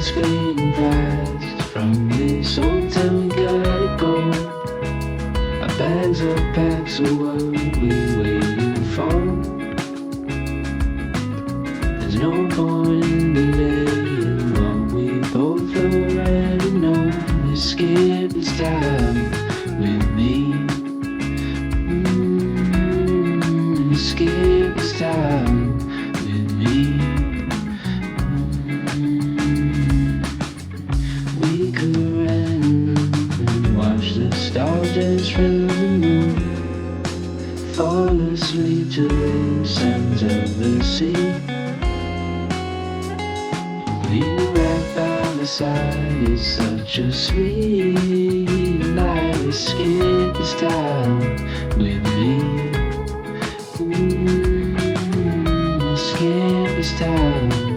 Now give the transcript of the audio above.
is fading fast. From this old town we gotta go. Our bags are packed, so what we waiting for? There's no point in delaying what we both already know. Let's skip this time with me. Let's skip this time with me. We could run and watch the stars dance from the moon. Fall asleep to the sounds of the sea. We right by the side, it's such a sweet night. Let's skip this time with me. Let's skip this time.